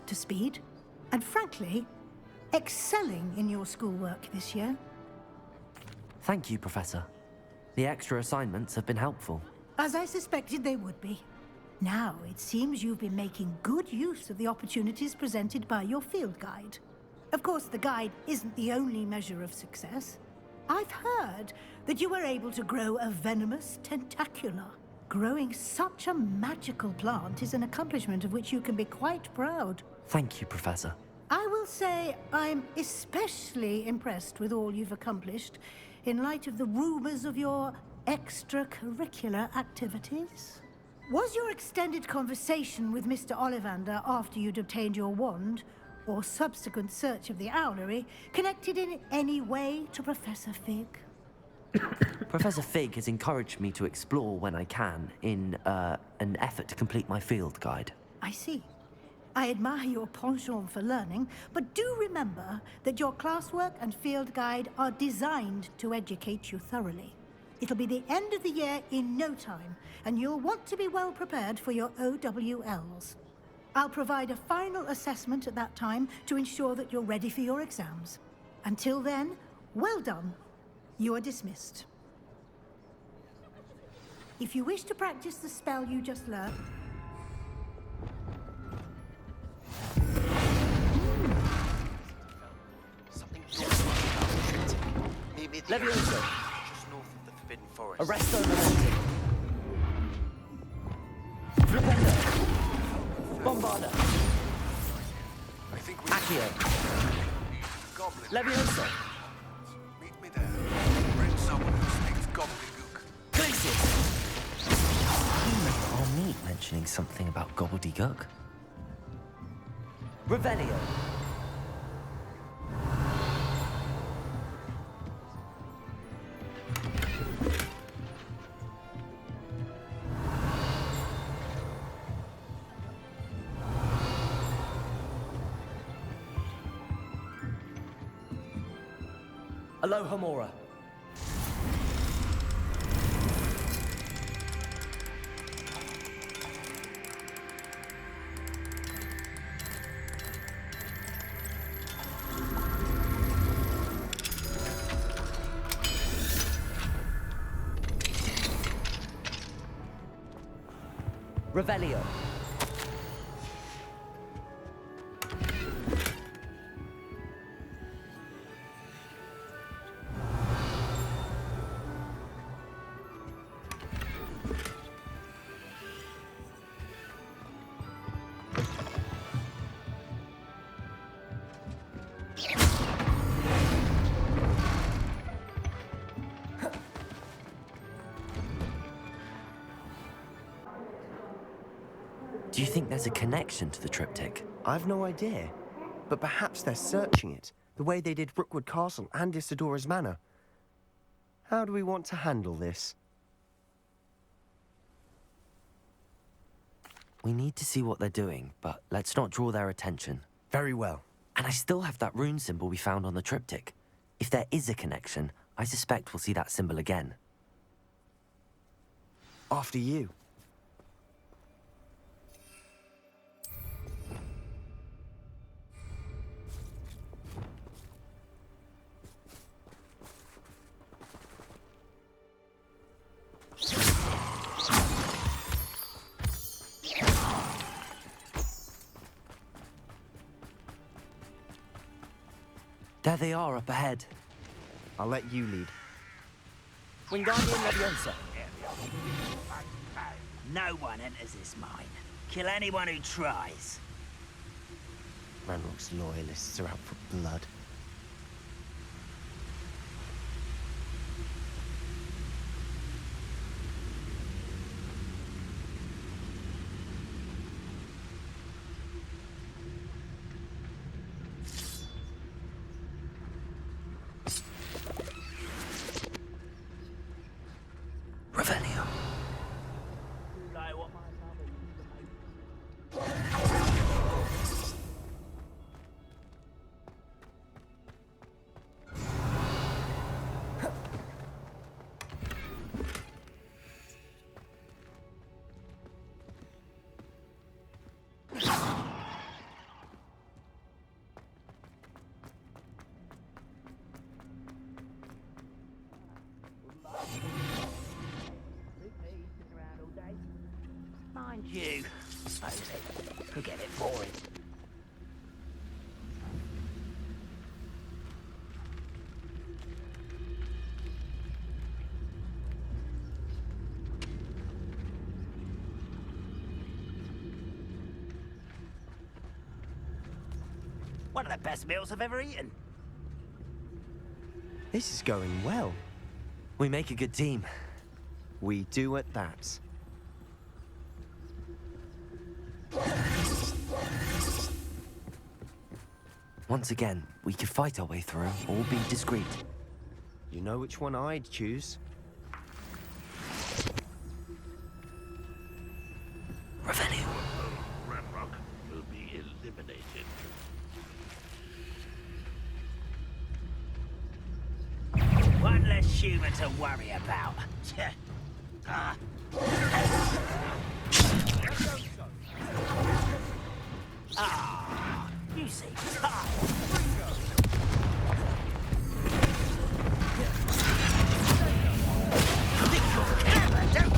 up to speed, and frankly, excelling in your schoolwork this year. Thank you, Professor. The extra assignments have been helpful. As I suspected they would be. Now, it seems you've been making good use of the opportunities presented by your field guide. Of course, the guide isn't the only measure of success. I've heard that you were able to grow a venomous tentacula. Growing such a magical plant is an accomplishment of which you can be quite proud. Thank you, Professor. I will say I'm especially impressed with all you've accomplished in light of the rumors of your extracurricular activities. Was your extended conversation with Mr. Ollivander after you'd obtained your wand, or subsequent search of the owlery, connected in any way to Professor Fig? Professor Fig has encouraged me to explore when I can in an effort to complete my field guide. I see. I admire your penchant for learning, but do remember that your classwork and field guide are designed to educate you thoroughly. It'll be the end of the year in no time, and you'll want to be well prepared for your OWLs. I'll provide a final assessment at that time to ensure that you're ready for your exams. Until then, well done. You are dismissed. If you wish to practice the spell you just learned... Something Levioso. Just north of the Forbidden Forest. Arresto Momentum. Flipendo. Bombarda. I think we Accio. Goblin. Levioso. Meet me there. Bring someone who speaks gobbledygook. Glacius. You recall me mentioning something about gobbledygook? Revelio. Alohomora. Revelio. Do you think there's a connection to the triptych? I've no idea. But perhaps they're searching it, the way they did Rookwood Castle and Isidora's Manor. How do we want to handle this? We need to see what they're doing, but let's not draw their attention. Very well. And I still have that rune symbol we found on the triptych. If there is a connection, I suspect we'll see that symbol again. After you. There they are up ahead. I'll let you lead. Wingardium Leviosa. No one enters this mine. Kill anyone who tries. Ranrock's loyalists are out for blood. Revelio. You. Suppose it could get it boring. One of the best meals I've ever eaten. This is going well. We make a good team. We do at that. Once again, we could fight our way through or be discreet. You know which one I'd choose? Revelio. Ranrock will be eliminated. One less human to worry about. Ah. Ah, you see. Ah. Think you're clever, don't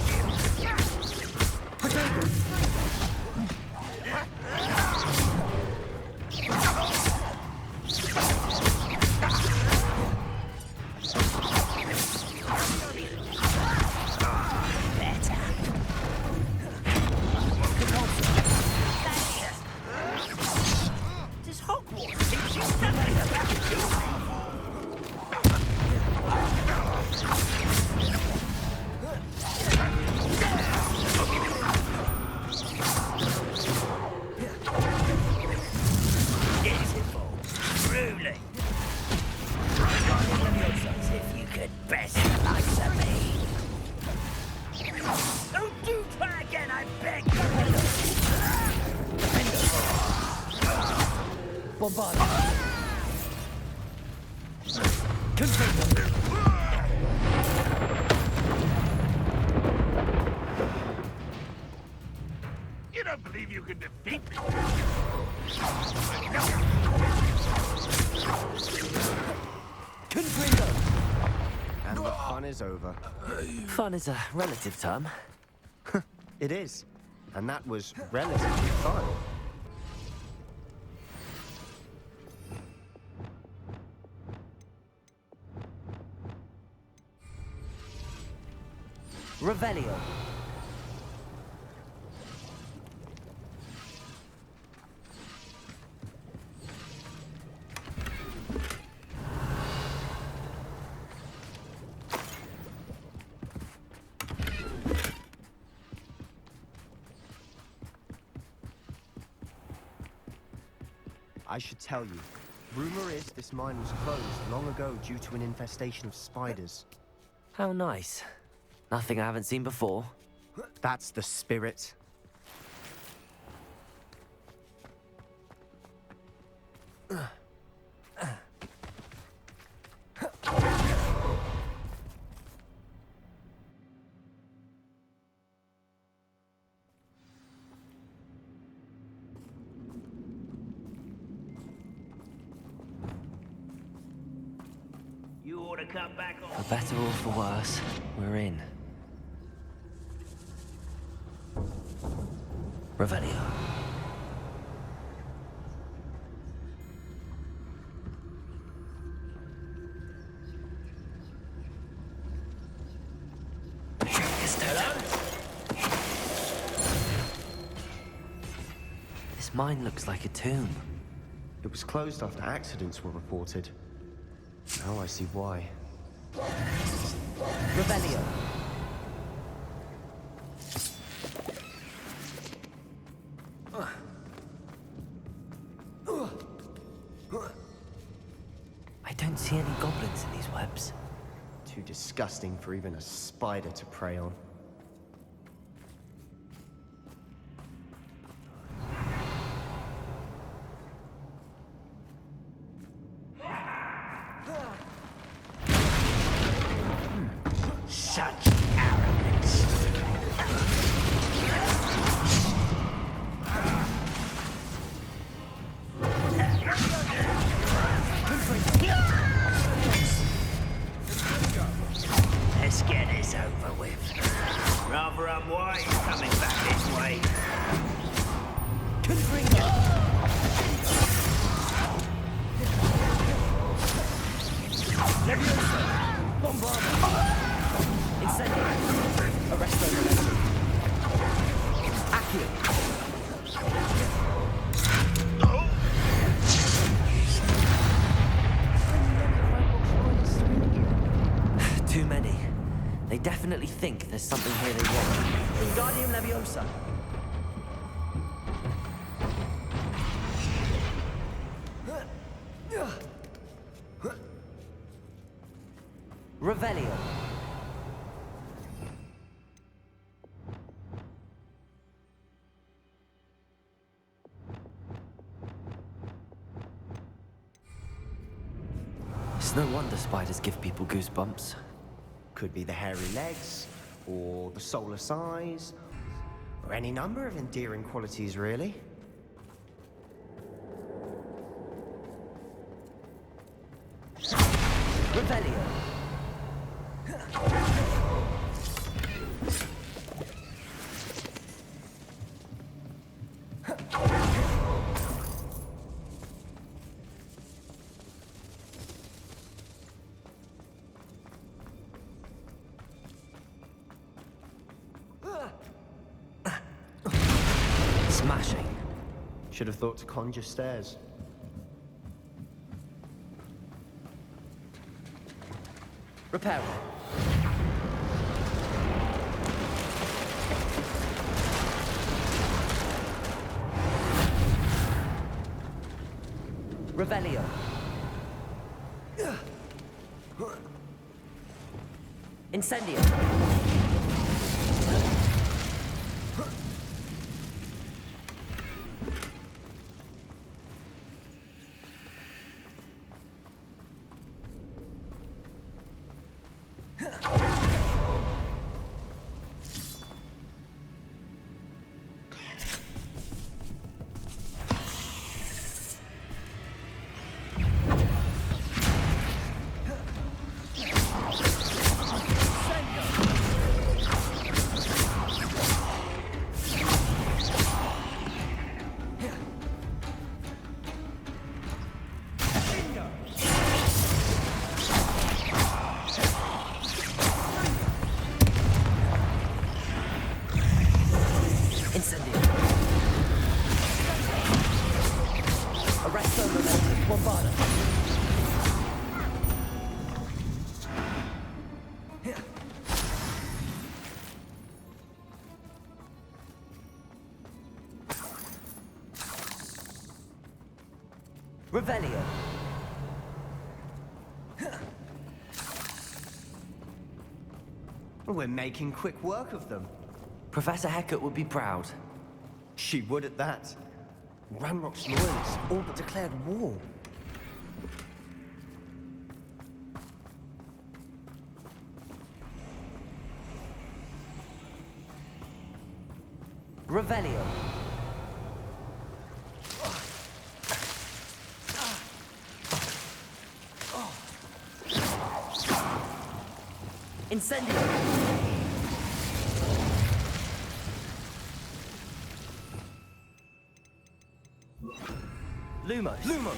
Does Hogwarts teach you nothing about beautiful, truly. As if you could best the likes of me. Don't do try again, I beg. Bombard. Confirm. You don't believe you can defeat me? Confringo. And the fun is over. Fun is a relative term. It is. And that was relatively fun. Revelio. I should tell you. Rumor is this mine was closed long ago due to an infestation of spiders. How nice. Nothing I haven't seen before. That's the spirit. You ought to cut back on. For better or for worse, we're in. Revelio. This mine looks like a tomb. It was closed after accidents were reported. Now I see why. Revelio. I don't see any goblins in these webs. Too disgusting for even a spider to prey on. Such arrogance. Let's get this over with. Rather unwise coming back this way. Leviosa! Bombardment! Incendio! Arresto Momentum! Accio! Too many. They definitely think there's something here they want. Wingardium Leviosa! Revelio. It's no wonder spiders give people goosebumps. Could be the hairy legs, or the solar size, or any number of endearing qualities, really. Revelio. Smashing. Should have thought to conjure stairs. Repair. Revelio. Incendio. Incendio. Arresto Momentum. Bombarda. Revelio. We're making quick work of them. Professor Hecat would be proud. She would at that. Ranrock's loyalists all but declared war. Revelio. Incendio. Lumos. Lumos!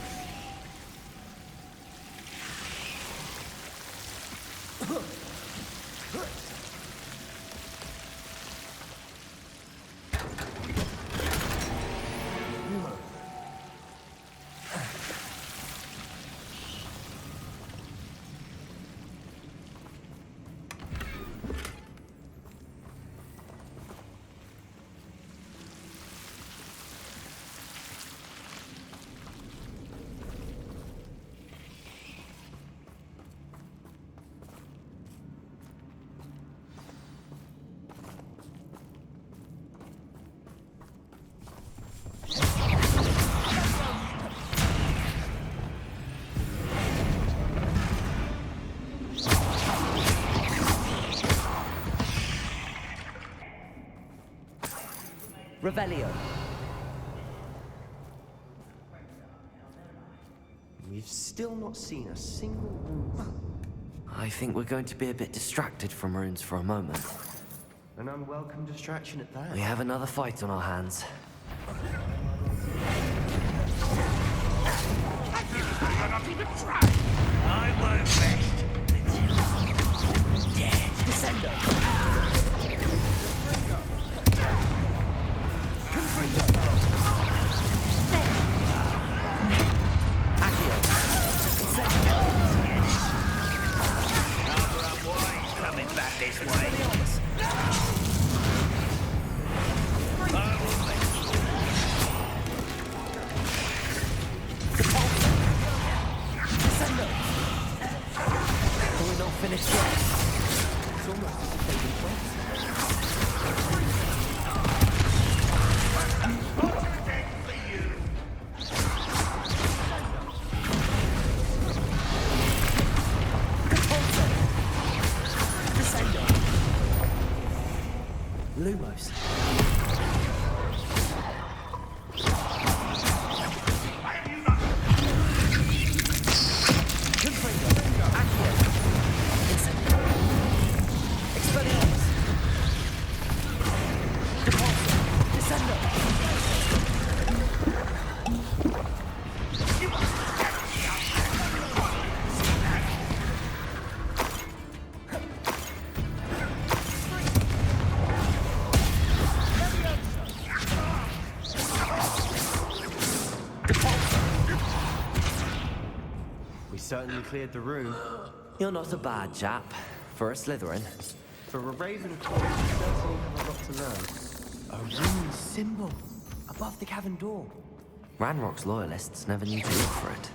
Revelio. We've still not seen a single rune. I think we're going to be a bit distracted from runes for a moment. An unwelcome distraction at that. We have another fight on our hands. You're not even try. I work best finished yet. It's almost as if they've been friends. Lumos. We certainly cleared the room. You're not a bad chap. For a Slytherin. For a Ravenclaw, we certainly have a lot to learn. A rune symbol above the cavern door. Ranrock's loyalists never knew to look for it.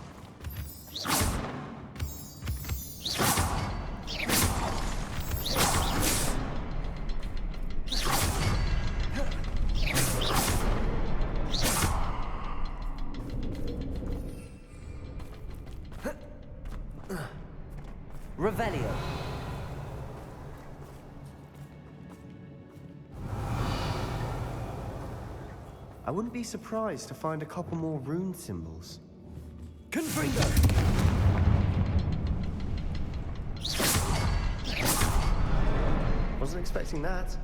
Revelio. I wouldn't be surprised to find a couple more rune symbols. Confringo. Wasn't expecting that.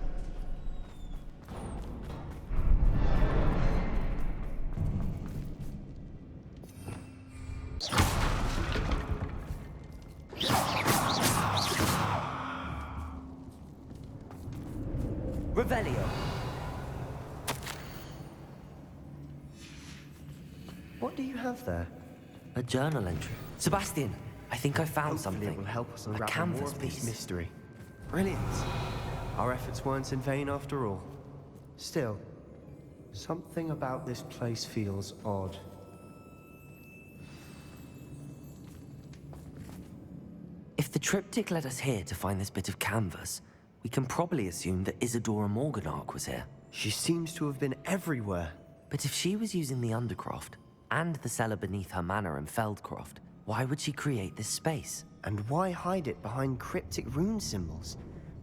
Revelio. What do you have there? A journal entry. Sebastian, I think I found Hopefully something. it will help us A unravel canvas more of this piece. mystery. Brilliant. Our efforts weren't in vain after all. Still, something about this place feels odd. If the triptych led us here to find this bit of canvas, we can probably assume that Isadora Morganach was here. She seems to have been everywhere. But if she was using the Undercroft, and the cellar beneath her manor in Feldcroft, why would she create this space? And why hide it behind cryptic rune symbols?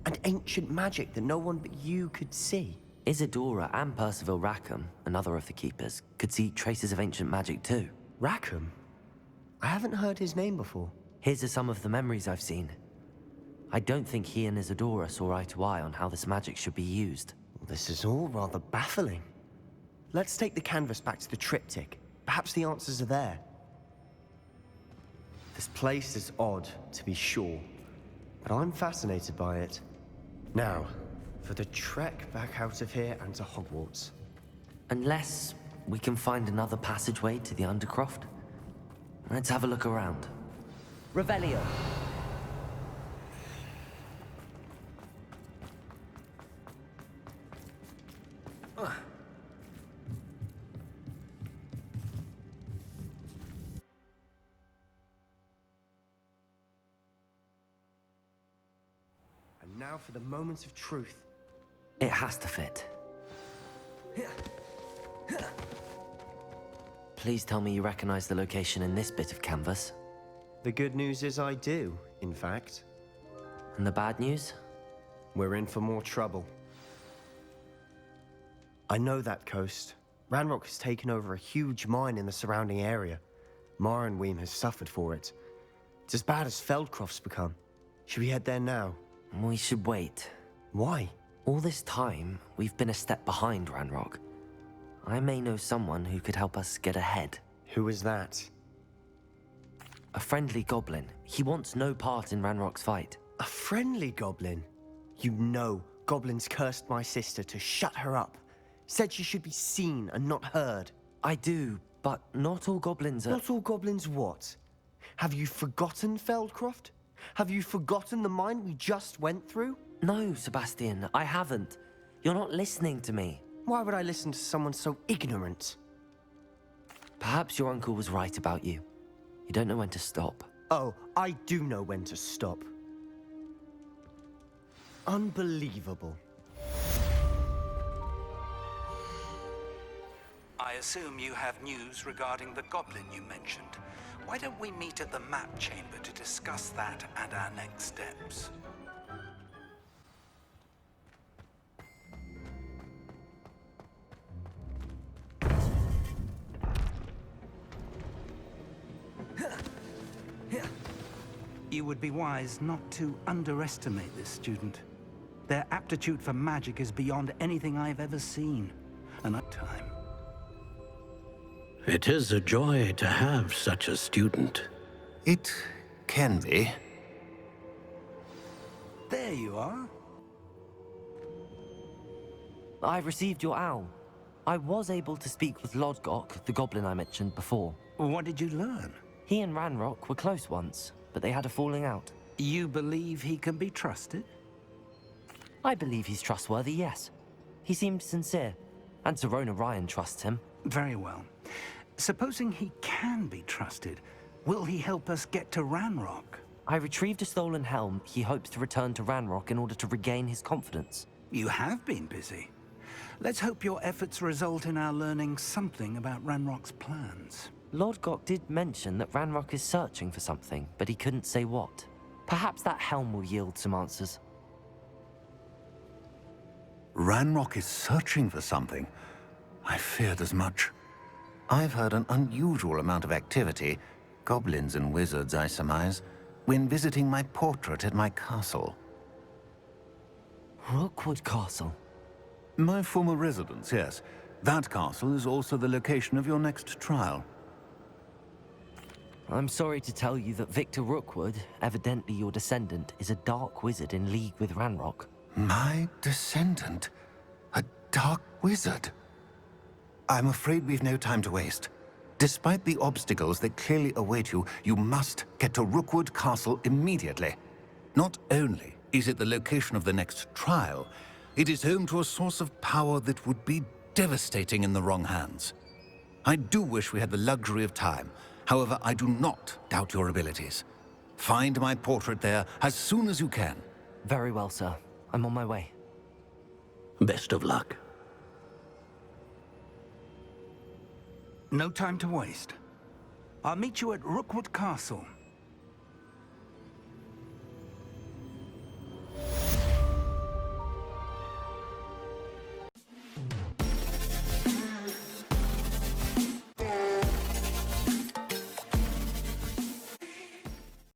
And ancient magic that no one but you could see? Isadora and Percival Rackham, another of the Keepers, could see traces of ancient magic too. Rackham? I haven't heard his name before. His are some of the memories I've seen. I don't think he and Isadora saw eye to eye on how this magic should be used. This is all rather baffling. Let's take the canvas back to the triptych. Perhaps the answers are there. This place is odd, to be sure, but I'm fascinated by it. Now, for the trek back out of here and to Hogwarts. Unless we can find another passageway to the Undercroft. Let's have a look around. Revelio. And now for the moment of truth. It has to fit. Please tell me you recognize the location in this bit of canvas. The good news is I do, in fact. And the bad news? We're in for more trouble. I know that coast. Ranrock has taken over a huge mine in the surrounding area. Mornweem has suffered for it. It's as bad as Feldcroft's become. Should we head there now? We should wait. Why? All this time, we've been a step behind Ranrock. I may know someone who could help us get ahead. Who is that? A friendly goblin. He wants no part in Ranrock's fight. A friendly goblin? You know, goblins cursed my sister to shut her up. Said she should be seen and not heard. I do, but not all goblins are... Not all goblins what? Have you forgotten Feldcroft? Have you forgotten the mine we just went through? No, Sebastian, I haven't. You're not listening to me. Why would I listen to someone so ignorant? Perhaps your uncle was right about you. You don't know when to stop. Oh, I do know when to stop. Unbelievable. I assume you have news regarding the goblin you mentioned. Why don't we meet at the map chamber to discuss that and our next steps? You would be wise not to underestimate this student. Their aptitude for magic is beyond anything I've ever seen. And at time. It is a joy to have such a student. It can be. There you are. I received your owl. I was able to speak with Lodgok, the goblin I mentioned before. What did you learn? He and Ranrock were close once, but they had a falling out. You believe he can be trusted? I believe he's trustworthy, yes. He seemed sincere, and Serona Ryan trusts him. Very well. Supposing he can be trusted, will he help us get to Ranrock? I retrieved a stolen helm he hopes to return to Ranrock in order to regain his confidence. You have been busy. Let's hope your efforts result in our learning something about Ranrock's plans. Lodgok did mention that Ranrock is searching for something, but he couldn't say what. Perhaps that helm will yield some answers. Ranrock is searching for something. I feared as much. I've heard an unusual amount of activity, goblins and wizards, I surmise, when visiting my portrait at my castle. Rookwood Castle? My former residence, yes. That castle is also the location of your next trial. I'm sorry to tell you that Victor Rookwood, evidently your descendant, is a dark wizard in league with Ranrock. My descendant? A dark wizard? I'm afraid we've no time to waste. Despite the obstacles that clearly await you, you must get to Rookwood Castle immediately. Not only is it the location of the next trial, it is home to a source of power that would be devastating in the wrong hands. I do wish we had the luxury of time. However, I do not doubt your abilities. Find my portrait there as soon as you can. Very well, sir. I'm on my way. Best of luck. No time to waste. I'll meet you at Rookwood Castle.